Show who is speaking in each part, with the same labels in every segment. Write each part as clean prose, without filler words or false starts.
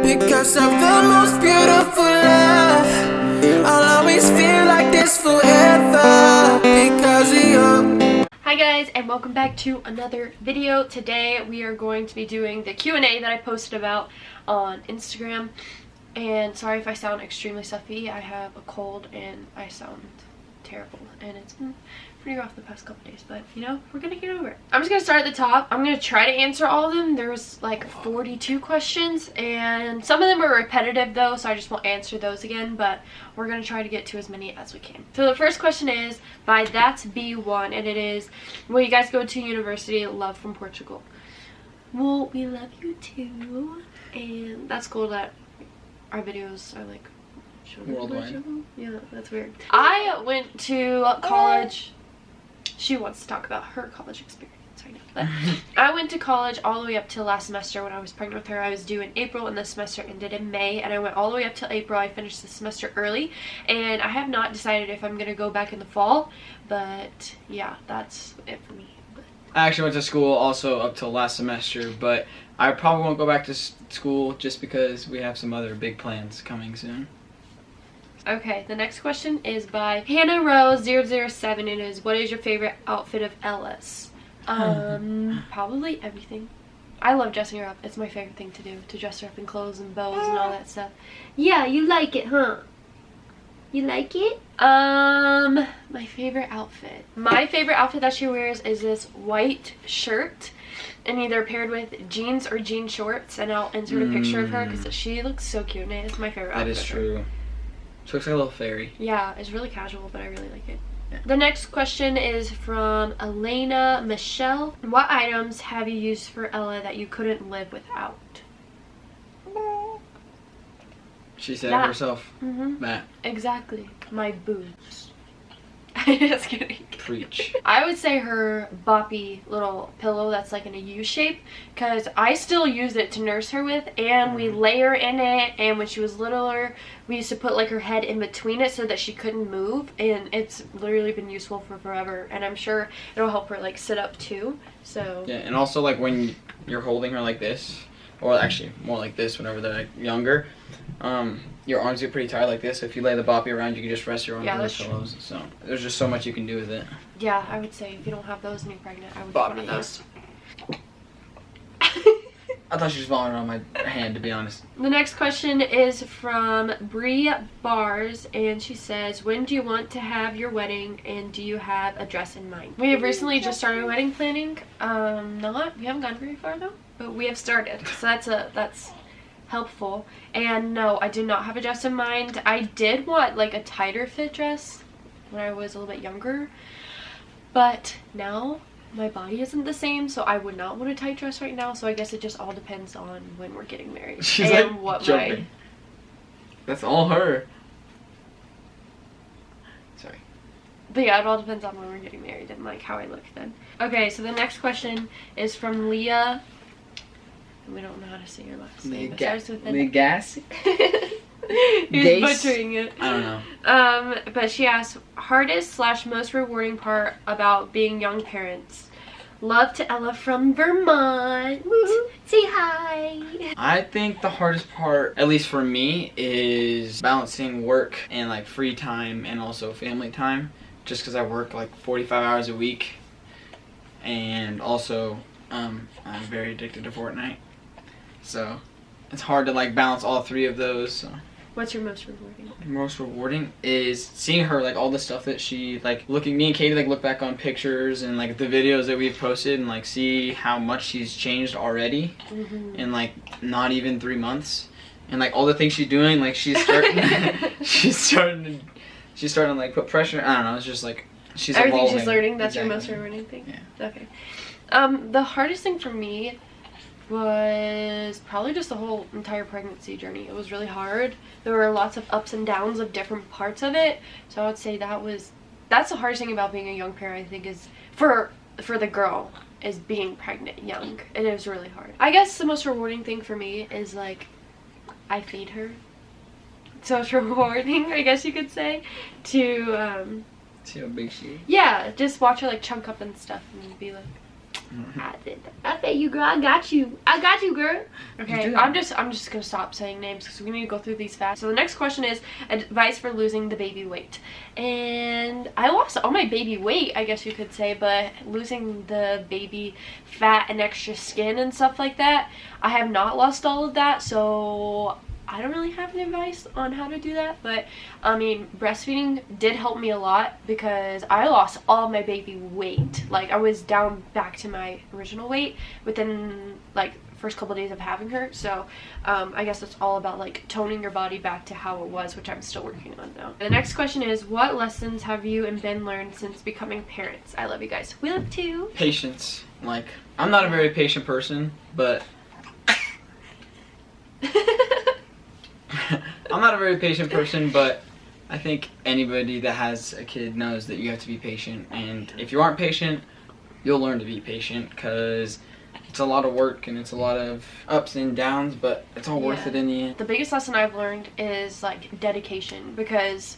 Speaker 1: Because of the most beautiful love, I'll always feel like this forever. Because of you.
Speaker 2: Hi guys, and welcome back to another video. Today we are going to be doing the Q&A that I posted about on Instagram. And sorry if I sound extremely stuffy. I have a cold and I sound terrible, and it's been pretty rough the past couple days, but you know, we're gonna get over it. I'm just gonna start at the top. I'm gonna try to answer all of them. There was like 42 questions, and some of them are repetitive though, so I just won't answer those again, but we're gonna try to get to as many as we can. So the first question is by That's B1, and it is, will you guys go to university? Love from Portugal. Well, we love you too, and that's cool that our videos are like
Speaker 3: worldwide.
Speaker 2: Yeah, that's weird. I went to college. She wants to talk about her college experience right now. But I went to college all the way up till last semester when I was pregnant with her. I was due in April and the semester ended in May, and I went all the way up till April. I finished the semester early, and I have not decided if I'm gonna go back in the fall, but yeah, that's it for me.
Speaker 3: I actually went to school also up till last semester, but I probably won't go back to school just because we have some other big plans coming soon.
Speaker 2: Okay, the next question is by Hannah Rose 007. It is, what is your favorite outfit of Ella's? Probably everything. I love dressing her up. It's my favorite thing to do, to dress her up in clothes and bows and all that stuff. Yeah, you like it, huh? You like it? My favorite outfit. My favorite outfit that she wears is this white shirt, and either paired with jeans or jean shorts, and I'll insert a picture of her because she looks so cute, and it's my favorite outfit.
Speaker 3: That is true. She looks like a little fairy.
Speaker 2: Yeah, it's really casual, but I really like it. Yeah. The next question is from Elena Michelle. What items have you used for Ella that you couldn't live without?
Speaker 3: She said it herself. That.
Speaker 2: Exactly. My boobs. Just kidding.
Speaker 3: Preach.
Speaker 2: I would say her boppy little pillow that's like in a U shape, because I still use it to nurse her with, and we lay her in it, and when she was littler we used to put like her head in between it so that she couldn't move, and it's literally been useful for forever, and I'm sure it'll help her like sit up too. So
Speaker 3: yeah, and also like when you're holding her like this, or actually more like this whenever they're like younger, your arms get pretty tired like this. So if you lay the boppy around, you can just rest your arms on the pillows. So there's just so much you can do with it.
Speaker 2: Yeah, I would say if you don't have those and you're pregnant, I would get one of those.
Speaker 3: I thought she was falling on my hand, to be honest.
Speaker 2: The next question is from Bree Bars, and she says, when do you want to have your wedding, and do you have a dress in mind? We have recently just started wedding planning. We haven't gone very far though, but we have started, so that's helpful. And no, I do not have a dress in mind. I did want like a tighter fit dress when I was a little bit younger, but now my body isn't the same, so I would not want a tight dress right now. So I guess it just all depends on when we're getting married.
Speaker 3: She's
Speaker 2: and
Speaker 3: like
Speaker 2: what
Speaker 3: jumping. That's all her. Sorry.
Speaker 2: But yeah, it all depends on when we're getting married and like how I look then. Okay, so the next question is from Leah. We don't know how to say your last name. It starts with an
Speaker 3: gas.
Speaker 2: He's butchering it.
Speaker 3: I don't know.
Speaker 2: But she asks, hardest / most rewarding part about being young parents. Love to Ella from Vermont. Woo. Say hi.
Speaker 3: I think the hardest part, at least for me, is balancing work and like free time and also family time. Just because I work like 45 hours a week, and also I'm very addicted to Fortnite. So it's hard to like balance all three of those. So.
Speaker 2: What's your most rewarding?
Speaker 3: Most rewarding is seeing her, like all the stuff that she like me and Katie like look back on pictures and like the videos that we've posted and like see how much she's changed already in like not even 3 months, and like all the things she's doing, like she's starting she's starting to like put pressure. I don't know, it's just like she's
Speaker 2: everything
Speaker 3: evolving.
Speaker 2: She's learning. That's
Speaker 3: exactly.
Speaker 2: Your most rewarding thing?
Speaker 3: Yeah.
Speaker 2: Okay. The hardest thing for me was probably just the whole entire pregnancy journey. It was really hard. There were lots of ups and downs of different parts of it. So I would say that's the hardest thing about being a young parent, I think, is for the girl, is being pregnant young. And it was really hard. I guess the most rewarding thing for me is like I feed her. So it's rewarding, I guess you could say, to
Speaker 3: see how big she is.
Speaker 2: Yeah, just watch her like chunk up and stuff and be like, I said you, girl. I got you. I got you, girl. Okay, I'm just gonna stop saying names because we need to go through these fast. So the next question is advice for losing the baby weight. And I lost all my baby weight, I guess you could say, but losing the baby fat and extra skin and stuff like that, I have not lost all of that, so I don't really have any advice on how to do that. But I mean, breastfeeding did help me a lot because I lost all my baby weight. Like, I was down back to my original weight within like first couple of days of having her. So I guess it's all about like toning your body back to how it was, which I'm still working on now. The next question is, what lessons have you and Ben learned since becoming parents? I love you guys. We love too.
Speaker 3: Patience. Like, I'm not a very patient person, but I'm not a very patient person, but I think anybody that has a kid knows that you have to be patient. And if you aren't patient, you'll learn to be patient, because it's a lot of work and it's a lot of ups and downs, but it's all worth it in the end.
Speaker 2: The biggest lesson I've learned is like dedication, because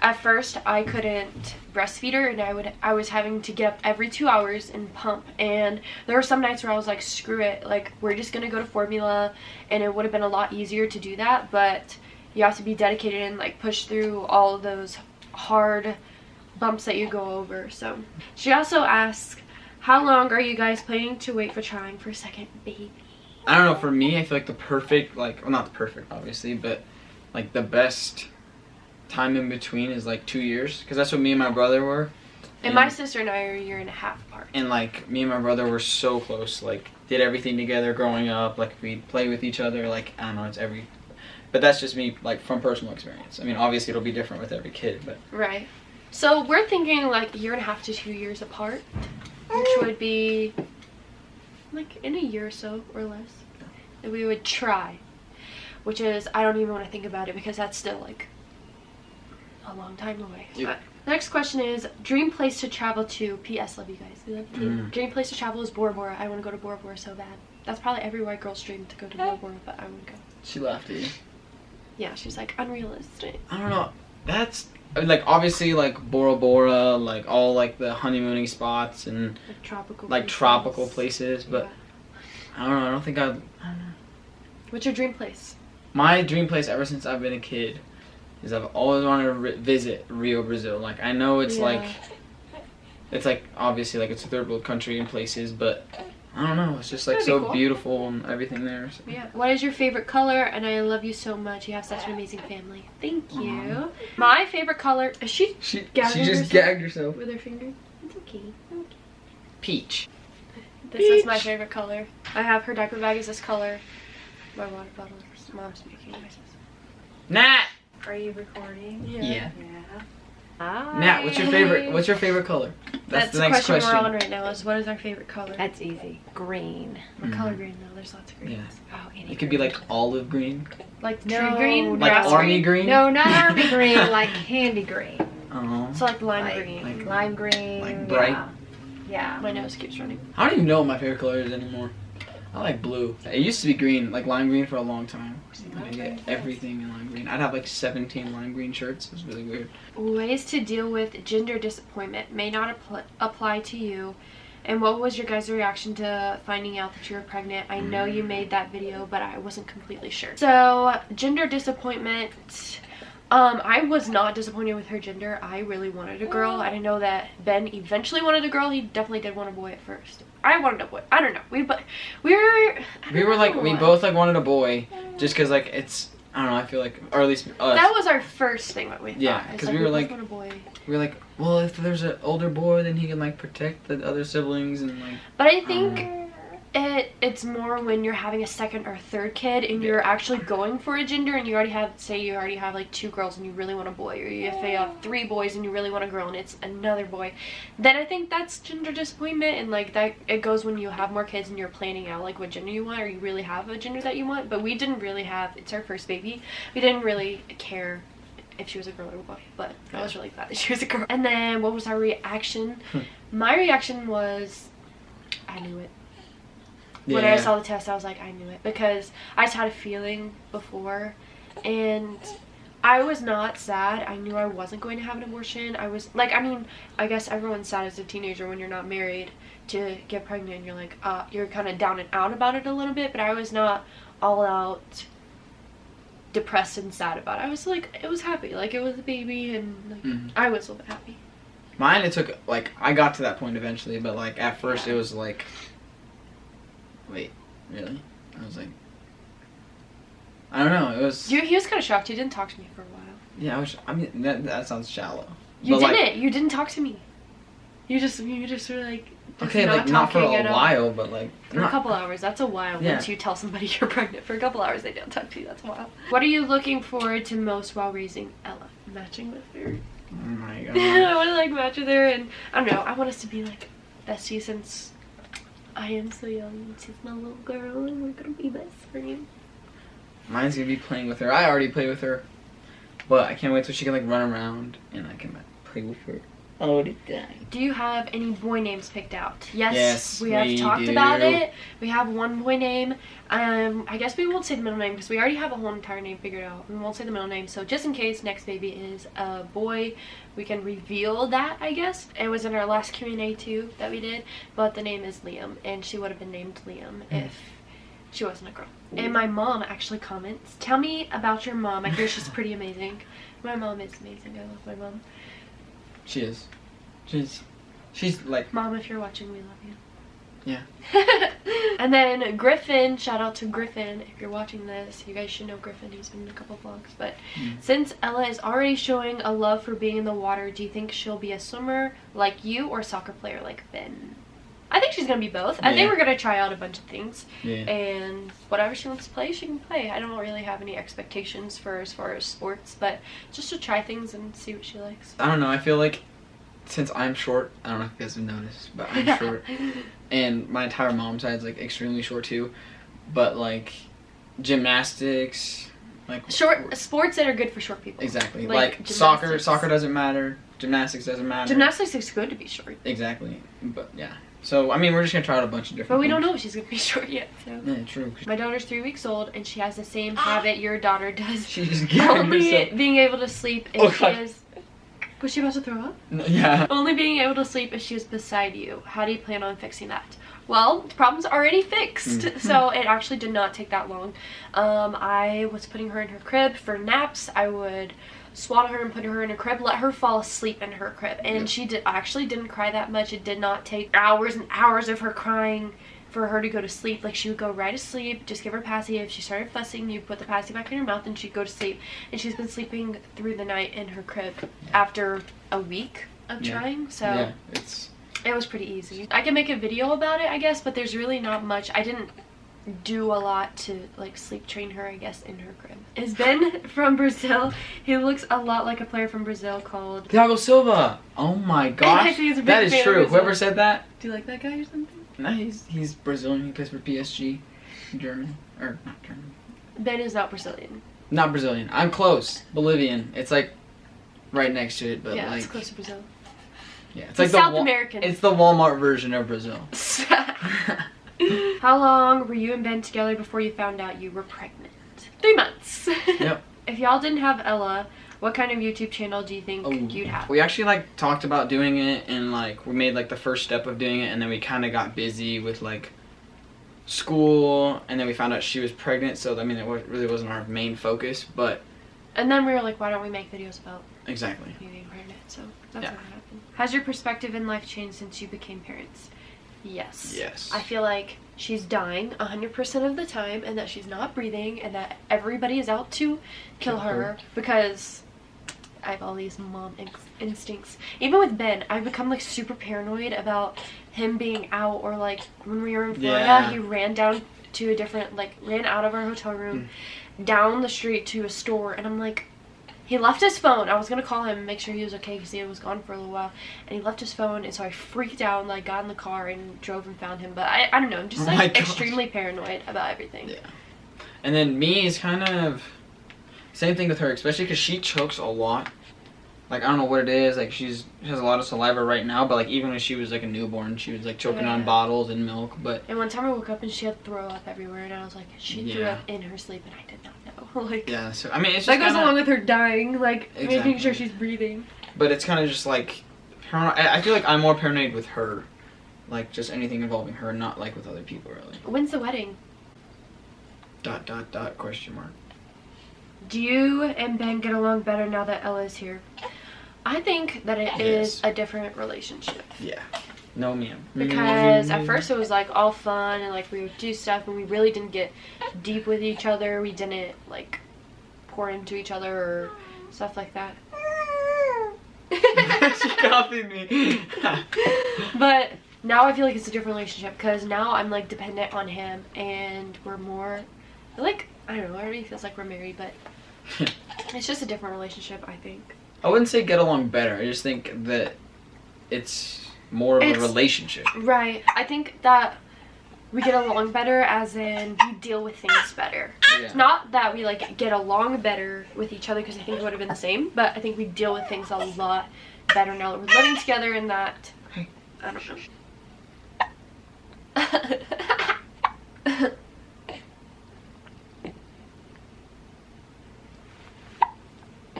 Speaker 2: at first I couldn't breastfeed her, and I was having to get up every 2 hours and pump, and there were some nights where I was like, screw it, like, we're just gonna go to formula, and it would have been a lot easier to do that. But you have to be dedicated and like push through all of those hard bumps that you go over. So she also asks, how long are you guys planning to wait for trying for a second baby?
Speaker 3: I don't know, for me, I feel like the perfect, like, well, not the perfect obviously, but like the best time in between is like 2 years, because that's what me and my brother were.
Speaker 2: And my sister and I are a year and a half apart.
Speaker 3: And like, me and my brother were so close, like, did everything together growing up, like, we'd play with each other, like, I don't know, it's but that's just me, like, from personal experience. I mean, obviously it'll be different with every kid, but.
Speaker 2: Right. So we're thinking like a year and a half to 2 years apart, which would be like in a year or so or less that we would try, which is, I don't even want to think about it because that's still like a long time away.
Speaker 3: Yep.
Speaker 2: The next question is, dream place to travel to. P.S. Love you guys. We love you. Dream place to travel is Bora Bora. I want to go to Bora Bora so bad. That's probably every white girl's dream, to go to Bora Bora, but I would go.
Speaker 3: She laughed at you.
Speaker 2: Yeah, she's like, unrealistic.
Speaker 3: I don't know. That's, I mean, like, obviously, like, Bora Bora, like, all, like, the honeymooning spots and,
Speaker 2: like tropical places.
Speaker 3: but, yeah. I don't know, I don't know.
Speaker 2: What's your dream place?
Speaker 3: My dream place ever since I've been a kid is I've always wanted to visit Rio, Brazil. Like, I know it's, it's, like, obviously, like, it's a third world country in places, but I don't know, it's just like so cool. Beautiful and everything there. So.
Speaker 2: Yeah. What is your favorite color? And I love you so much. You have such an amazing family. Thank you. My favorite color. She just
Speaker 3: gagged herself
Speaker 2: with her finger. It's okay.
Speaker 3: Peach.
Speaker 2: This is my favorite color. I have her diaper bag is this color. My water bottle. Mom's making noises.
Speaker 3: Nat.
Speaker 4: Are you recording?
Speaker 3: Yeah.
Speaker 4: Hi.
Speaker 3: Nat, what's your favorite color?
Speaker 2: That's the next question we're on right now, is what is our favorite color?
Speaker 4: That's easy. Green.
Speaker 2: What color green though? There's lots of greens.
Speaker 3: Yeah.
Speaker 2: Oh,
Speaker 3: it could be like olive green.
Speaker 2: Like tree green?
Speaker 3: Like army green?
Speaker 4: No, not army green, like candy green.
Speaker 3: Oh.
Speaker 2: So like lime green.
Speaker 4: Like lime green.
Speaker 3: Like bright.
Speaker 4: Yeah.
Speaker 2: My nose keeps running.
Speaker 3: I don't even know what my favorite color is anymore. I like blue. It used to be green, like lime green for a long time. I get everything in lime green. I'd have like 17 lime green shirts. It was really weird.
Speaker 2: Ways to deal with gender disappointment may not apply to you. And what was your guys' reaction to finding out that you were pregnant? I know you made that video, but I wasn't completely sure. So, gender disappointment. I was not disappointed with her gender. I really wanted a girl. I know that Ben eventually wanted a girl. He definitely did want a boy at first. I wanted a boy. I don't know. We both
Speaker 3: like wanted a boy, just because like it's, I don't know, I feel like, or at least us.
Speaker 2: That was our first thing that we thought.
Speaker 3: Yeah, because we were like, well, if there's an older boy, then he can like protect the other siblings and like.
Speaker 2: But I think it's more when you're having a second or third kid and you're actually going for a gender, and you already have like 2 girls and you really want a boy, or if you have 3 boys and you really want a girl and it's another boy, then I think that's gender disappointment. And like that, it goes when you have more kids and you're planning out like what gender you want, or you really have a gender that you want. But we didn't really have, it's our first baby, we didn't really care if she was a girl or a boy, but I was really glad that she was a girl. And then what was our reaction? My reaction was, I knew it. When I saw the test, I was like, I knew it, because I just had a feeling before, and I was not sad. I knew I wasn't going to have an abortion. I was like, I mean, I guess everyone's sad as a teenager when you're not married to get pregnant. You're like, you're kind of down and out about it a little bit, but I was not all out depressed and sad about it. I was like, it was happy. Like, it was a baby, and like, I was a little bit happy.
Speaker 3: Mine, it took, like, I got to that point eventually, but like, at first it was like, wait, really? I was like, I don't know, it was...
Speaker 2: He was kind of shocked. He didn't talk to me for a while.
Speaker 3: Yeah, I mean, that sounds shallow.
Speaker 2: You
Speaker 3: but
Speaker 2: didn't.
Speaker 3: Like,
Speaker 2: you didn't talk to me. You just were like...
Speaker 3: Okay, like, not for a while, but like...
Speaker 2: For a couple hours. That's a while.
Speaker 3: Yeah.
Speaker 2: Once you tell somebody you're pregnant. For a couple hours they don't talk to you. That's a while. What are you looking forward to most while raising Ella? Matching with her.
Speaker 3: Oh my god.
Speaker 2: I want to like match with her, and I don't know. I want us to be like besties since I am so young. She's my little girl, and we're gonna be best friends.
Speaker 3: Mine's gonna be playing with her. I already play with her, but I can't wait till she can like run around and I can like, play with her. Oh, dang.
Speaker 2: Do you have any boy names picked out?
Speaker 3: Yes,
Speaker 2: we have
Speaker 3: we
Speaker 2: talked
Speaker 3: do.
Speaker 2: about it. We have one boy name. I guess we won't say the middle name because we already have a whole entire name figured out. We won't say the middle name, so just in case next baby is a boy, we can reveal that, I guess. It was in our last Q&A too that we did, but the name is Liam, and she would have been named Liam if she wasn't a girl. And my mom actually comments, tell me about your mom. I hear she's pretty amazing. My mom is amazing. I love my mom.
Speaker 3: She is. She's like...
Speaker 2: Mom, if you're watching, we love you.
Speaker 3: Yeah.
Speaker 2: And then Griffin, shout out to Griffin. If you're watching this, you guys should know Griffin. He's been in a couple vlogs. But since Ella is already showing a love for being in the water, do you think she'll be a swimmer like you or soccer player like Ben? I think she's gonna be both. I think we're gonna try out a bunch of things, and whatever she wants to play, she can play. I don't really have any expectations for as far as sports, but just to try things and see what she likes.
Speaker 3: I don't know, I feel like since I'm short, I don't know if you guys have noticed, but I'm short, and my entire mom's side is like extremely short too, but like gymnastics, like
Speaker 2: short sports that are good for short people.
Speaker 3: Exactly, like soccer doesn't matter, gymnastics doesn't matter.
Speaker 2: Gymnastics is good to be short.
Speaker 3: Exactly, but yeah. So, I mean, we're just going to try out a bunch of different
Speaker 2: But we
Speaker 3: things.
Speaker 2: don't know if she's going to be short yet, so.
Speaker 3: Yeah, true.
Speaker 2: My daughter's 3 weeks old, and she has the same habit your daughter does.
Speaker 3: She's getting
Speaker 2: Only
Speaker 3: herself...
Speaker 2: being able to sleep if she is... Was she about to throw up?
Speaker 3: No, yeah.
Speaker 2: Only being able to sleep if she is beside you. How do you plan on fixing that? Well, the problem's already fixed, so it actually did not take that long. I was putting her in her crib for naps. I would swaddle her and put her in a crib, let her fall asleep in her crib, and she actually didn't cry that much. It did not take hours and hours of her crying for her to go to sleep. Like, she would go right to sleep, just give her passy. If she started fussing, you put the passy back in her mouth and she'd go to sleep. And she's been sleeping through the night in her crib after a week of trying, so it was pretty easy. I can make a video about it, I guess, but there's really not much. I didn't do a lot to like sleep train her, I guess, in her crib. Is Ben from Brazil? He looks a lot like a player from Brazil called
Speaker 3: Thiago Silva. Oh my gosh, that is true. Whoever said that.
Speaker 2: Do you like that guy or something?
Speaker 3: No, he's Brazilian. He plays for PSG. German or not German.
Speaker 2: Ben is not Brazilian.
Speaker 3: Not Brazilian. I'm close. Bolivian. It's like right next to it, but
Speaker 2: yeah,
Speaker 3: like
Speaker 2: it's close to Brazil.
Speaker 3: Yeah, it's
Speaker 2: He's
Speaker 3: like
Speaker 2: South American.
Speaker 3: It's the Walmart version of Brazil.
Speaker 2: How long were you and Ben together before you found out you were pregnant? 3 months.
Speaker 3: Yep.
Speaker 2: If y'all didn't have Ella, what kind of YouTube channel do you think you'd have?
Speaker 3: We actually like talked about doing it, and like we made like the first step of doing it, and then we kind of got busy with like school, and then we found out she was pregnant, so I mean it really wasn't our main focus, but
Speaker 2: and then we were like, why don't we make videos about
Speaker 3: exactly
Speaker 2: you being pregnant? So that's what happened. Has your perspective in life changed since you became parents? Yes. I feel like she's dying 100% of the time, and that she's not breathing, and that everybody is out to kill her because I have all these mom instincts. Even with Ben, I've become like super paranoid about him being out, or like when we were in Florida, he ran down to a different, like ran out of our hotel room, down the street to a store, and I'm like, he left his phone. I was gonna call him and make sure he was okay because he was gone for a little while, and he left his phone, and so I freaked out and like got in the car and drove and found him. But I don't know, I'm just like extremely paranoid about everything. Yeah.
Speaker 3: And then me is kind of same thing with her, especially because she chokes a lot. Like, I don't know what it is, like she has a lot of saliva right now, but like even when she was like a newborn, she was like choking on bottles and milk. But
Speaker 2: and one time I woke up and she had throw up everywhere, and I was like, she threw up in her sleep, and I did not know. Like,
Speaker 3: yeah. So I mean, it's just
Speaker 2: that goes
Speaker 3: kinda,
Speaker 2: along with her dying, like making
Speaker 3: Exactly.
Speaker 2: sure she's breathing.
Speaker 3: But it's kind of just like, I feel like I'm more paranoid with her, like just anything involving her, not like with other people really.
Speaker 2: When's the wedding? ...
Speaker 3: question mark.
Speaker 2: Do you and Ben get along better now that Ella is here? I think that it is a different relationship.
Speaker 3: Yeah. No, ma'am.
Speaker 2: Because at first it was like all fun and like we would do stuff and we really didn't get deep with each other. We didn't like pour into each other or stuff like that.
Speaker 3: She copied me.
Speaker 2: But now I feel like it's a different relationship because now I'm like dependent on him and we're more like, I don't know, it already feels like we're married, but it's just a different relationship, I think.
Speaker 3: I wouldn't say get along better. I just think that it's more of a relationship.
Speaker 2: Right. I think that we get along better as in we deal with things better.
Speaker 3: Yeah.
Speaker 2: It's not that we like get along better with each other because I think it would have been the same, but I think we deal with things a lot better now that we're living together and that, I don't know.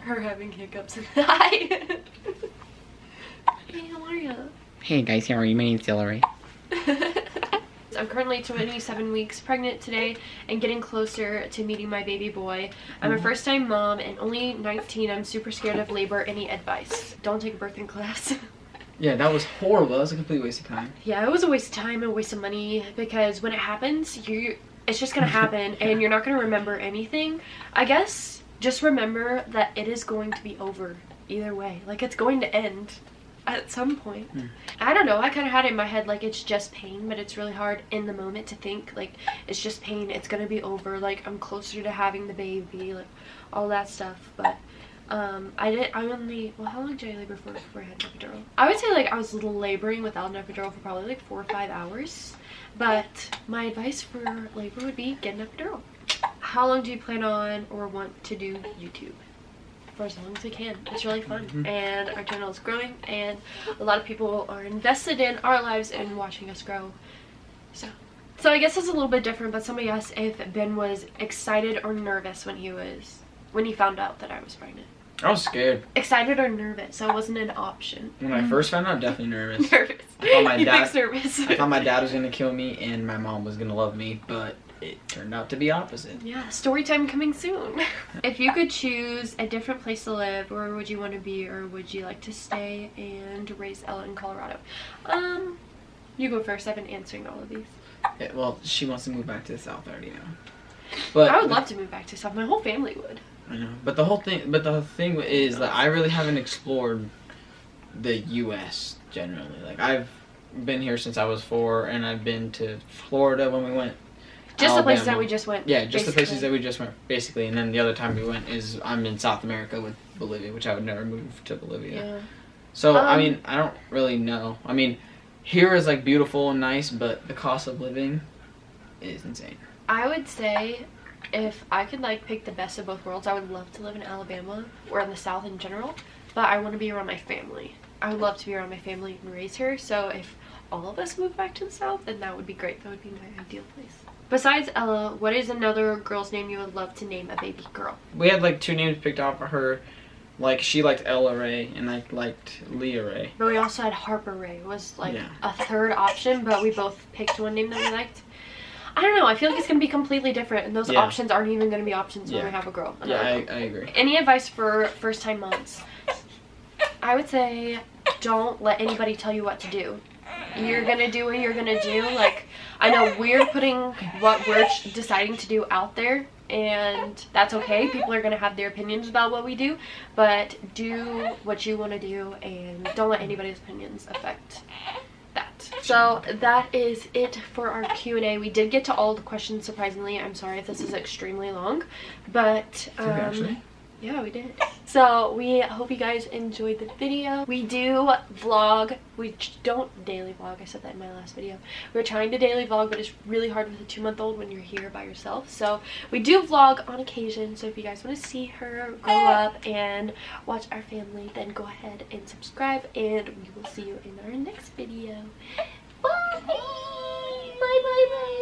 Speaker 2: Her having hiccups and hi. Hey, how are you?
Speaker 3: Hey guys, how are you? My name's Hillary.
Speaker 2: I'm currently 27 weeks pregnant today and getting closer to meeting my baby boy. I'm a first-time mom and only 19. I'm super scared of labor. Any advice? Don't take a birthing class.
Speaker 3: Yeah, that was horrible. That was a complete waste of time.
Speaker 2: Yeah, it was a waste of time and a waste of money because when it happens, it's just gonna happen and you're not gonna remember anything. I guess just remember that it is going to be over either way. Like, it's going to end at some point. I don't know, I kind of had it in my head like it's just pain, but it's really hard in the moment to think like it's just pain, it's gonna be over, like I'm closer to having the baby, like all that stuff. But how long did I labor for before I had an epidural? I would say like I was laboring without an epidural for probably like 4 or 5 hours, but my advice for labor would be get an epidural. How long do you plan on or want to do YouTube? For as long as we can. It's really fun and our channel is growing and a lot of people are invested in our lives and watching us grow. So I guess it's a little bit different, but somebody asked if Ben was excited or nervous when he found out that I was pregnant.
Speaker 3: I was scared.
Speaker 2: Excited or nervous, so it wasn't an option.
Speaker 3: When I first found out, definitely nervous.
Speaker 2: Nervous.
Speaker 3: I thought my
Speaker 2: He
Speaker 3: dad,
Speaker 2: thinks nervous.
Speaker 3: I thought my dad was gonna kill me and my mom was gonna love me, but it turned out to be opposite.
Speaker 2: Yeah, story time coming soon. If you could choose a different place to live, where would you want to be, or would you like to stay and raise Ella in Colorado? You go first. I've been answering all of these.
Speaker 3: Yeah, well, she wants to move back to the South, I already know. But
Speaker 2: I would love to move back to South. My whole family would.
Speaker 3: I know, but the thing is that I really haven't explored the U.S. generally. Like, I've been here since I was 4, and I've been to Florida when we went.
Speaker 2: Just
Speaker 3: Alabama.
Speaker 2: the places that we just went.
Speaker 3: Yeah, just
Speaker 2: basically.
Speaker 3: the places that we just went, basically. And then the other time we went is I'm in South America with Bolivia, which I would never move to Bolivia.
Speaker 2: Yeah.
Speaker 3: So, I mean, I don't really know. I mean, here is, like, beautiful and nice, but the cost of living is insane.
Speaker 2: I would say if I could, like, pick the best of both worlds, I would love to live in Alabama or in the South in general, but I want to be around my family. I would love to be around my family and raise her, so if all of us move back to the South, then that would be great. That would be my ideal place. Besides Ella, what is another girl's name you would love to name a baby girl?
Speaker 3: We had, like, 2 names picked out for her. Like, she liked Ella Ray, and I liked Leah Ray.
Speaker 2: But we also had Harper Ray was, like,
Speaker 3: Yeah.
Speaker 2: a third option, but we both picked one name that we liked. I don't know. I feel like it's going to be completely different, and those options aren't even going to be options when we have a girl.
Speaker 3: Yeah, I agree.
Speaker 2: Any advice for first-time moms? I would say don't let anybody tell you what to do. You're going to do what you're going to do. Like, I know we're putting what we're deciding to do out there, and that's okay. People are going to have their opinions about what we do, but do what you want to do, and don't let anybody's opinions affect that. So that is it for our Q&A. We did get to all the questions, surprisingly. I'm sorry if this is extremely long, but
Speaker 3: Actually?
Speaker 2: yeah, we did. So we hope you guys enjoyed the video. We do vlog. We don't daily vlog. I said that in my last video. We're trying to daily vlog, but it's really hard with a 2-month-old when you're here by yourself. So we do vlog on occasion. So if you guys want to see her grow up and watch our family, then go ahead and subscribe, and we will see you in our next video. Bye! Bye, bye, bye.